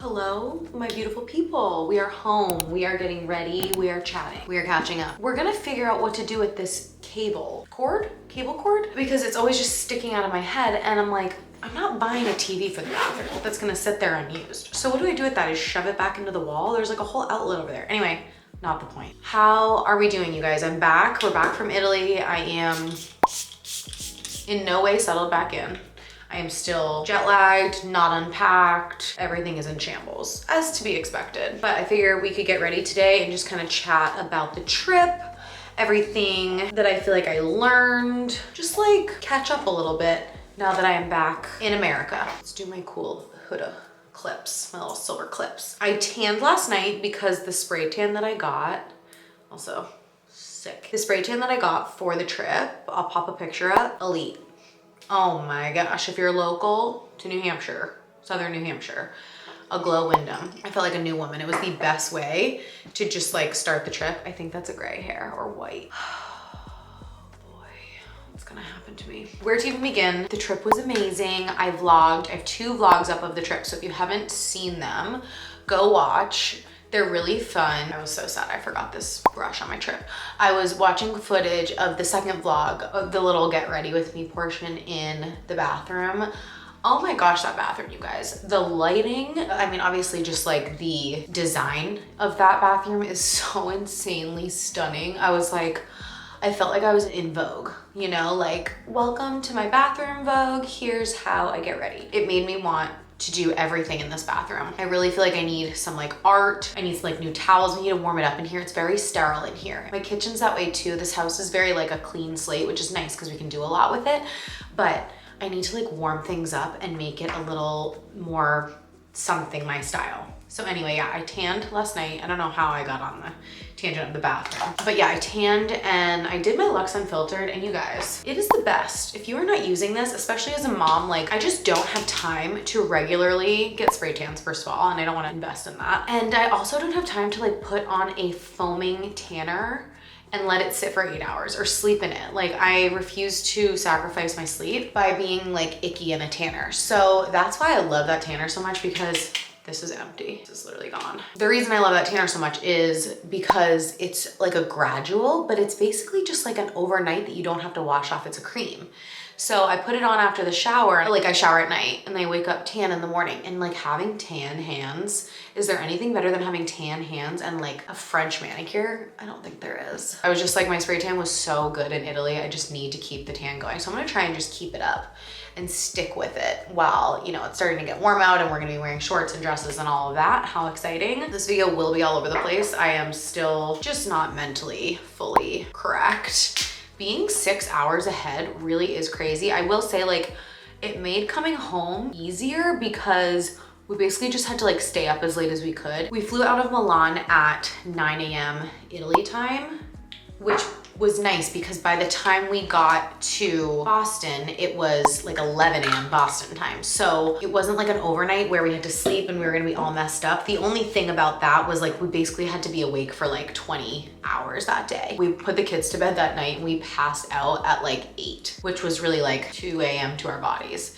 Hello, my beautiful people. We are home. We are getting ready. We are chatting. We are catching up. We're gonna figure out what to do with this cable cord, because it's always just sticking out of my head and I'm like, I'm not buying a TV for the bathroom that's gonna sit there unused. So what do I do with that? Is shove it back into the wall? There's like a whole outlet over there. Anyway, not the point. How are we doing, you guys? I'm back. We're back from Italy. I am in no way settled back in. I am still jet lagged, not unpacked. Everything is in shambles, as to be expected. But I figure we could get ready today and just kind of chat about the trip, everything that I feel like I learned, just like catch up a little bit now that I am back in America. Let's do my cool hoodie clips, my little silver clips. I tanned last night because the spray tan that I got, also sick. The spray tan that I got for the trip, I'll pop a picture up, elite. Oh my gosh, if you're local to New Hampshire, Southern New Hampshire, a glow Wyndham. I felt like a new woman. It was the best way to just like start the trip. I think that's a gray hair or white. Oh boy, what's gonna happen to me? Where to even begin? The trip was amazing. I have 2 vlogs up of the trip. So if you haven't seen them, go watch. They're really fun. I was so sad I forgot this brush on my trip. I was watching footage of the second vlog of the little get ready with me portion in the bathroom. Oh my gosh, that bathroom, you guys. The lighting, I mean, obviously just like the design of that bathroom is so insanely stunning. I was like, I felt like I was in Vogue, you know, like, welcome to my bathroom, Vogue. Here's how I get ready. It made me want to do everything in this bathroom. I really feel like I need some like art. I need some like new towels. We need to warm it up in here. It's very sterile in here. My kitchen's that way too. This house is very like a clean slate, which is nice because we can do a lot with it. But I need to like warm things up and make it a little more something my style. So anyway, yeah, I tanned last night. I don't know how I got on the tangent of the bathroom. But yeah, I tanned and I did my Lux Unfiltered, and you guys, it is the best. If you are not using this, especially as a mom, like I just don't have time to regularly get spray tans, first of all, and I don't want to invest in that. And I also don't have time to like put on a foaming tanner and let it sit for 8 hours or sleep in it. Like I refuse to sacrifice my sleep by being like icky in a tanner. So that's why I love that tanner so much, because this is empty. This is literally gone. The reason I love that tanner so much is because it's like a gradual, but it's basically just like an overnight that you don't have to wash off. It's a cream. So I put it on after the shower. Like I shower at night and I wake up tan in the morning, and like having tan hands, is there anything better than having tan hands and like a French manicure? I don't think there is. I was just like, my spray tan was so good in Italy. I just need to keep the tan going. So I'm gonna try and just keep it up and stick with it while, you know, it's starting to get warm out and we're gonna be wearing shorts and dresses and all of that. How exciting. This video will be all over the place. I am still just not mentally fully correct. Being 6 hours ahead really is crazy. I will say, like, it made coming home easier because we basically just had to like stay up as late as we could. We flew out of Milan at 9 a.m. Italy time, which was nice because by the time we got to Boston, it was like 11 a.m. Boston time. So it wasn't like an overnight where we had to sleep and we were gonna be all messed up. The only thing about that was like, we basically had to be awake for like 20 hours that day. We put the kids to bed that night and we passed out at like 8, which was really like 2 a.m. to our bodies.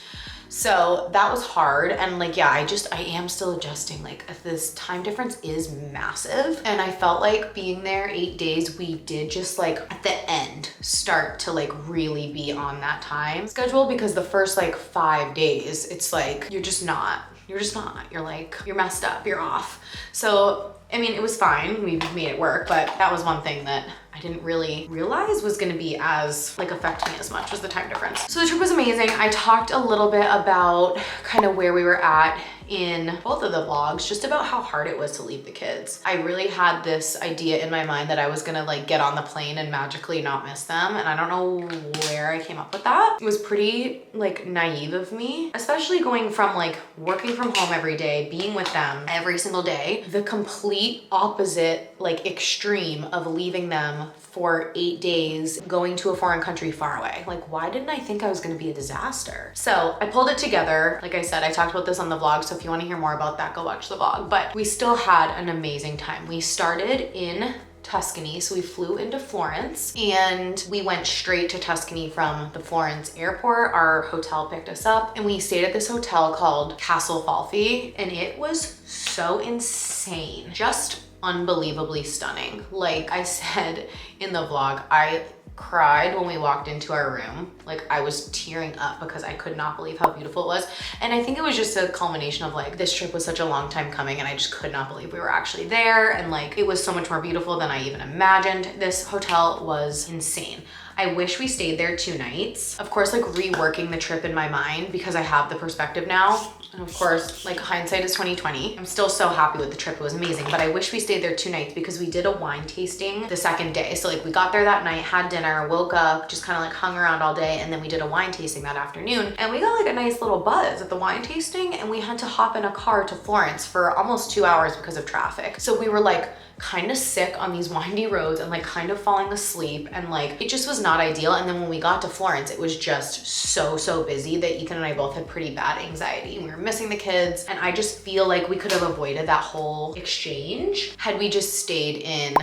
So that was hard. And like, yeah, I am still adjusting. Like this time difference is massive. And I felt like being there 8 days, we did just like at the end start to like really be on that time schedule, because the first like 5 days, it's like, you're just not, you're like, you're messed up, you're off. So, I mean, it was fine. We made it work, but that was one thing that I didn't really realize was gonna be as like affect me as much, was the time difference. So the trip was amazing. I talked a little bit about kind of where we were at in both of the vlogs, just about how hard it was to leave the kids. I really had this idea in my mind that I was gonna like get on the plane and magically not miss them. And I don't know where I came up with that. It was pretty like naive of me, especially going from like working from home every day, being with them every single day, the complete opposite like extreme of leaving them for 8 days, going to a foreign country far away. Like, why didn't I think I was gonna be a disaster? So I pulled it together. Like I said, I talked about this on the vlog, so if you wanna hear more about that, go watch the vlog. But we still had an amazing time. We started in Tuscany. So we flew into Florence and we went straight to Tuscany from the Florence airport. Our hotel picked us up and we stayed at this hotel called Castle Falfi, and it was so insane. Just unbelievably stunning. Like I said in the vlog, I cried when we walked into our room. Like I was tearing up because I could not believe how beautiful it was. And I think it was just a culmination of like, this trip was such a long time coming and I just could not believe we were actually there. And like, it was so much more beautiful than I even imagined. This hotel was insane. I wish we stayed there 2 nights. Of course, like reworking the trip in my mind because I have the perspective now. And of course, like hindsight is 2020. I'm still so happy with the trip. It was amazing, but I wish we stayed there 2 nights because we did a wine tasting the second day. So like we got there that night, had dinner, woke up, just kind of like hung around all day. And then we did a wine tasting that afternoon. And we got like a nice little buzz at the wine tasting. And we had to hop in a car to Florence for almost 2 hours because of traffic. So we were like kind of sick on these windy roads and like kind of falling asleep, and like it just was not ideal. And then when we got to Florence, it was just so busy that Ethan and I both had pretty bad anxiety. We were missing the kids, and I just feel like we could have avoided that whole exchange had we just stayed in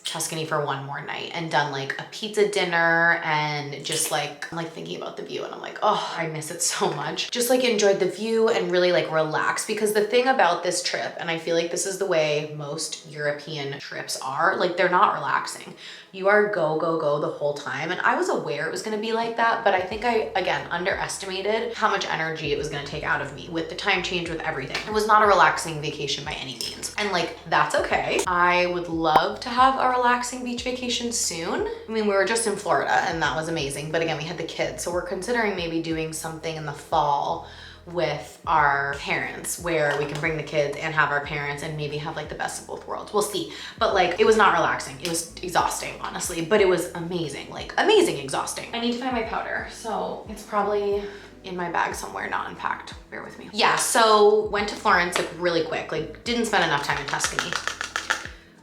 Tuscany for 1 more night and done like a pizza dinner and just like, I'm like thinking about the view and I'm like, oh, I miss it so much. Just like enjoyed the view and really like relax, because the thing about this trip, and I feel like this is the way most European trips are, like they're not relaxing. You are go, go, go the whole time. And I was aware it was gonna be like that, but I think I, again, underestimated how much energy it was gonna take out of me with the time change, with everything. It was not a relaxing vacation by any means. And like, that's okay. I would love to have a relaxing beach vacation soon. I mean, we were just in Florida and that was amazing. But again, we had the kids. So we're considering maybe doing something in the fall with our parents where we can bring the kids and have our parents and maybe have like the best of both worlds. We'll see. But like, it was not relaxing. It was exhausting, honestly, but it was amazing, like amazing exhausting. I need to find my powder. So it's probably in my bag somewhere, not unpacked. Bear with me. Yeah, so went to Florence like really quick, like didn't spend enough time in Tuscany.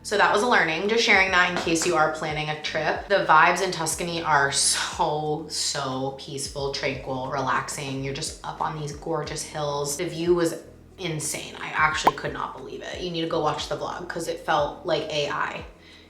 So that was a learning, just sharing that in case you are planning a trip. The vibes in Tuscany are so peaceful, tranquil, relaxing. You're just up on these gorgeous hills. The view was insane. I actually could not believe it. You need to go watch the vlog because it felt like AI.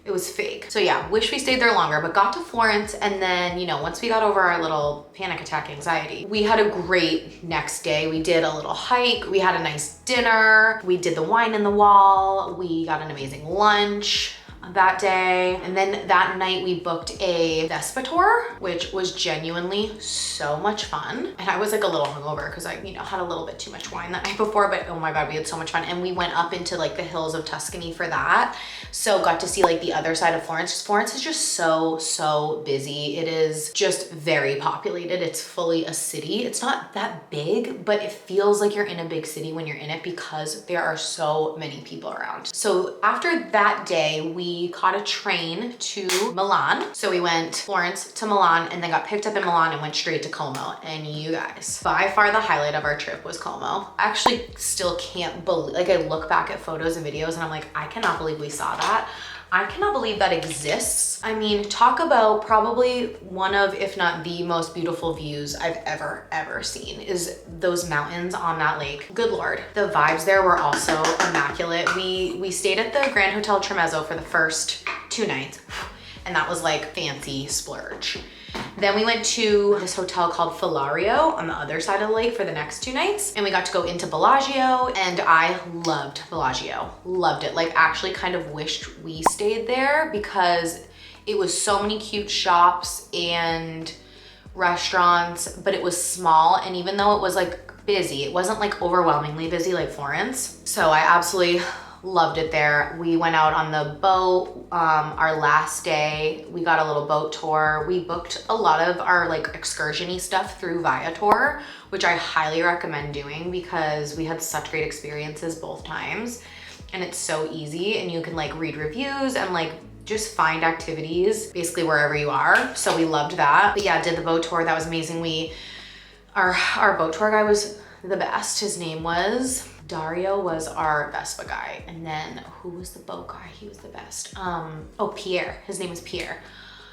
It was fake. So yeah, wish we stayed there longer, but got to Florence. And then, you know, once we got over our little panic attack anxiety, we had a great next day. We did a little hike. We had a nice dinner. We did the wine in the wall. We got an amazing lunch that day. And then that night we booked a Vespa tour, which was genuinely so much fun. And I was like a little hungover because I, you know, had a little bit too much wine that night before, but oh my God, we had so much fun. And we went up into like the hills of Tuscany for that. So got to see like the other side of Florence. Florence is just so busy. It is just very populated. It's fully a city. It's not that big, but it feels like you're in a big city when you're in it because there are so many people around. So after that day, we caught a train to Milan. So we went Florence to Milan and then got picked up in Milan and went straight to Como. And you guys, by far the highlight of our trip was Como. I actually still can't believe, like I look back at photos and videos and I'm like, I cannot believe we saw that. I cannot believe that exists. I mean, talk about probably one of, if not the most beautiful views I've ever seen is those mountains on that lake. Good Lord. The vibes there were also immaculate. We stayed at the Grand Hotel Tremezzo for the first 2 nights, and that was like fancy splurge. Then we went to this hotel called Filario on the other side of the lake for the next 2 nights. And we got to go into Bellagio, and I loved Bellagio, loved it. Like actually kind of wished we stayed there because it was so many cute shops and restaurants, but it was small. And even though it was like busy, it wasn't like overwhelmingly busy like Florence. So I absolutely loved it there. We went out on the boat. Our last day, we got a little boat tour. We booked a lot of our like excursion-y stuff through Viator, which I highly recommend doing because we had such great experiences both times. And it's so easy, and you can like read reviews and like just find activities basically wherever you are. So we loved that. But yeah, did the boat tour. That was amazing. Our boat tour guy was the best. His name was Dario, was our Vespa guy. And then who was the boat guy? He was the best. Oh, Pierre. His name was Pierre.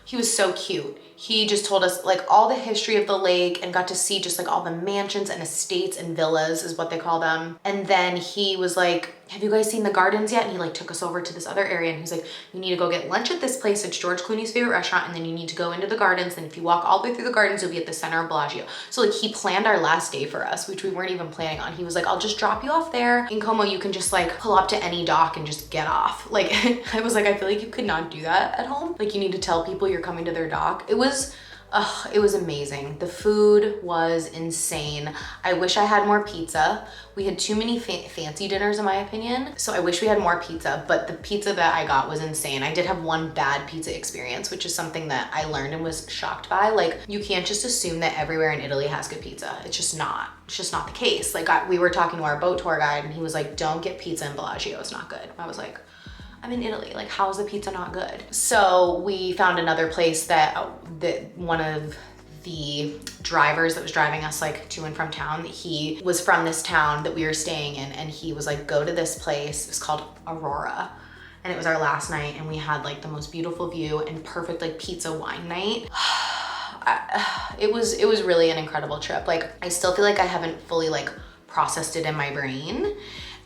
He was so cute. He just told us like all the history of the lake and got to see just like all the mansions and estates and villas is what they call them. And then he was like, have you guys seen the gardens yet? And he like took us over to this other area and he's like, you need to go get lunch at this place. It's George Clooney's favorite restaurant. And then you need to go into the gardens. And if you walk all the way through the gardens, you'll be at the center of Bellagio. So like he planned our last day for us, which we weren't even planning on. He was like, I'll just drop you off there. In Como, you can just like pull up to any dock and just get off. Like I was like, I feel like you could not do that at home. Like you need to tell people you're coming to their dock. It was amazing. The food was insane. I wish I had more pizza. We had too many fancy dinners in my opinion. So I wish we had more pizza, but the pizza that I got was insane. I did have one bad pizza experience, which is something that I learned and was shocked by. Like you can't just assume that everywhere in Italy has good pizza. It's just not the case. Like we were talking to our boat tour guide and he was like, don't get pizza in Bellagio, it's not good. I was like, I'm in Italy, like how is the pizza not good? So we found another place that one of the drivers that was driving us like to and from town, he was from this town that we were staying in and he was like, go to this place. It's called Aurora. And it was our last night and we had like the most beautiful view and perfect like pizza wine night. It was really an incredible trip. Like I still feel like I haven't fully like processed it in my brain.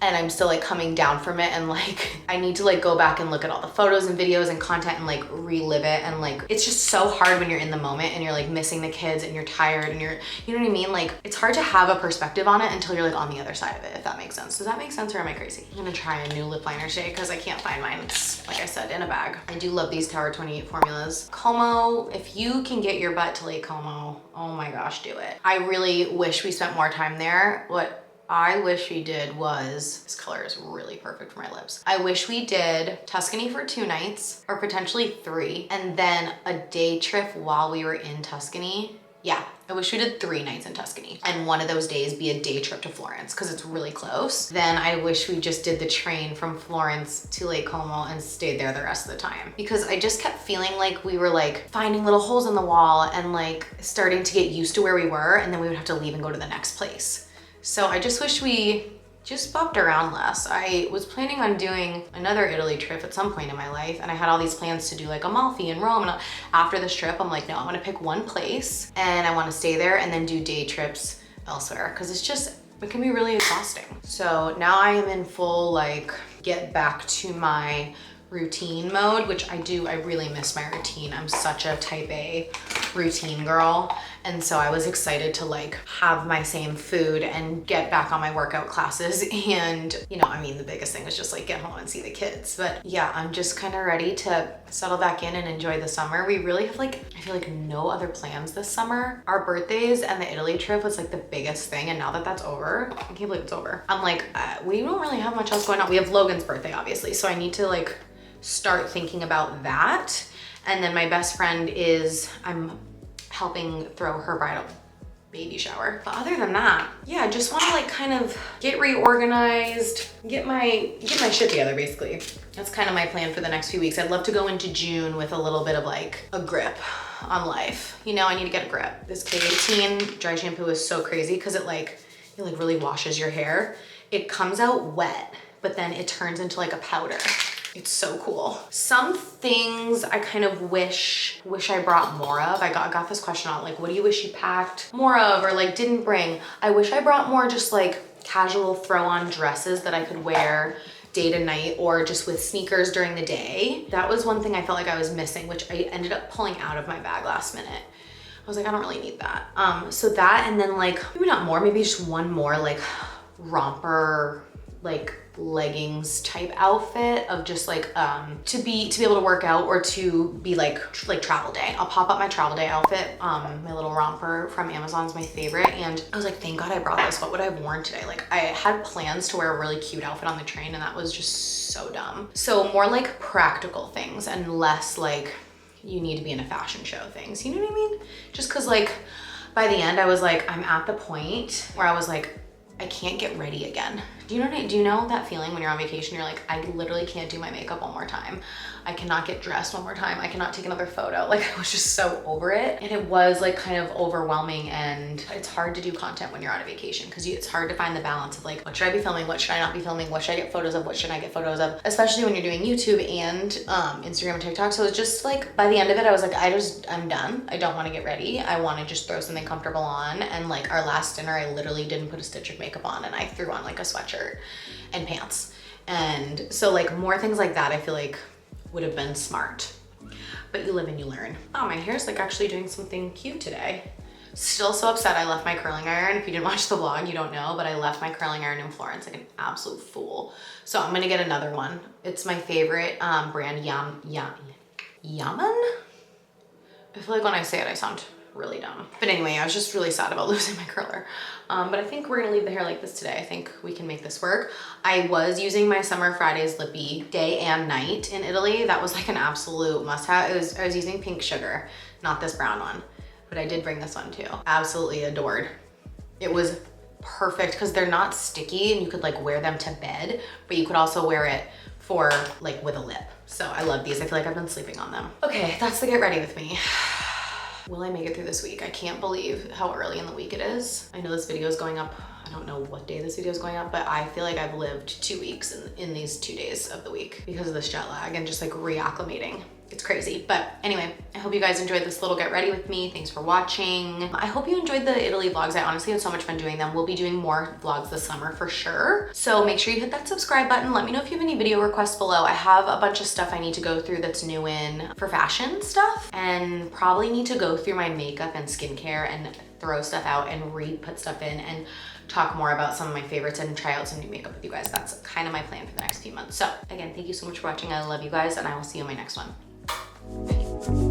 And I'm still like coming down from it and like I need to like go back and look at all the photos and videos and content and like relive it. And like it's just so hard when you're in the moment and you're like missing the kids and you're tired and you know what I mean? Like it's hard to have a perspective on it until you're like on the other side of it, if that makes sense. Does that make sense or am I crazy? I'm gonna try a new lip liner today because I can't find mine. It's like I said, in a bag. I do love these Tower 28 formulas. Como, if you can get your butt to Lake Como, oh my gosh, do it. I really wish we spent more time there. What I wish we did was, this color is really perfect for my lips. I wish we did Tuscany for 2 nights or potentially 3 and then a day trip while we were in Tuscany. Yeah, I wish we did 3 nights in Tuscany and one of those days be a day trip to Florence because it's really close. Then I wish we just did the train from Florence to Lake Como and stayed there the rest of the time because I just kept feeling like we were like finding little holes in the wall and like starting to get used to where we were and then we would have to leave and go to the next place. So I just wish we just bopped around less. I was planning on doing another Italy trip at some point in my life and I had all these plans to do like Amalfi and Rome and after this trip I'm like, no, I'm gonna pick one place and I wanna stay there and then do day trips elsewhere because it can be really exhausting. So now I am in full like get back to my routine mode, which I really miss my routine. I'm such a type A routine girl. And so I was excited to like have my same food and get back on my workout classes. And you know, I mean, the biggest thing was just like get home and see the kids. But yeah, I'm just kind of ready to settle back in and enjoy the summer. We really have like, I feel like no other plans this summer. Our birthdays and the Italy trip was like the biggest thing. And now that that's over, I can't believe it's over. I'm like, we don't really have much else going on. We have Logan's birthday, obviously. So I need to like start thinking about that. And then my best friend I'm helping throw her bridal baby shower. But other than that, yeah, I just want to like kind of get reorganized, get my shit together basically. That's kind of my plan for the next few weeks. I'd love to go into June with a little bit of like a grip on life. You know, I need to get a grip. This K18 dry shampoo is so crazy because it really washes your hair. It comes out wet, but then it turns into like a powder. It's so cool. Some things I kind of wish I brought more of. I got this question on like, what do you wish you packed more of or like didn't bring? I wish I brought more just like casual throw on dresses that I could wear day to night or just with sneakers during the day. That was one thing I felt like I was missing, which I ended up pulling out of my bag last minute. I was like, I don't really need that. So that, and then like, maybe not more, maybe just one more like romper, like leggings type outfit of just like to be able to work out or to be like travel day. I'll pop up my travel day outfit. My little romper from Amazon is my favorite and I was like, thank God I brought this. What would I have worn today? Like I had plans to wear a really cute outfit on the train and that was just so dumb. So more like practical things and less like you need to be in a fashion show things. You know what I mean? Just cause like by the end I was like, I'm at the point where I was like, I can't get ready again. Do you know that feeling when you're on vacation? You're like, I literally can't do my makeup one more time. I cannot get dressed one more time. I cannot take another photo. Like I was just so over it. And it was like kind of overwhelming and it's hard to do content when you're on a vacation because it's hard to find the balance of like, what should I be filming? What should I not be filming? What should I get photos of? What should I get photos of? Especially when you're doing YouTube and Instagram and TikTok. So it's just like, by the end of it, I was like, I'm done. I don't want to get ready. I want to just throw something comfortable on. And like our last dinner, I literally didn't put a stitch of makeup on and I threw on like a sweatshirt and pants. And so like more things like that I feel like would have been smart. But you live and you learn. Oh, my hair's like actually doing something cute today. Still so upset I left my curling iron. If you didn't watch the vlog, you don't know, but I left my curling iron in Florence like an absolute fool. So I'm gonna get another one. It's my favorite brand, Yaman? I feel like when I say it, I sound really dumb. But anyway, I was just really sad about losing my curler. But I think we're gonna leave the hair like this today. I think we can make this work. I was using my Summer Fridays lippy day and night in Italy. That was like an absolute must have. I was using pink sugar, not this brown one, but I did bring this one too. Absolutely adored. It was perfect because they're not sticky and you could like wear them to bed, but you could also wear it for like with a lip. So I love these. I feel like I've been sleeping on them. Okay, that's the get ready with me. Will I make it through this week? I can't believe how early in the week it is. I know this video is going up, I don't know what day this video is going up, but I feel like I've lived 2 weeks in these 2 days of the week because of this jet lag and just like reacclimating. It's crazy. But anyway, I hope you guys enjoyed this little get ready with me. Thanks for watching. I hope you enjoyed the Italy vlogs. I honestly had so much fun doing them. We'll be doing more vlogs this summer for sure. So make sure you hit that subscribe button. Let me know if you have any video requests below. I have a bunch of stuff I need to go through that's new in for fashion stuff, and probably need to go through my makeup and skincare and throw stuff out and re-put stuff in and talk more about some of my favorites and try out some new makeup with you guys. That's kind of my plan for the next few months. So again, thank you so much for watching. I love you guys, and I will see you in my next one. Bye.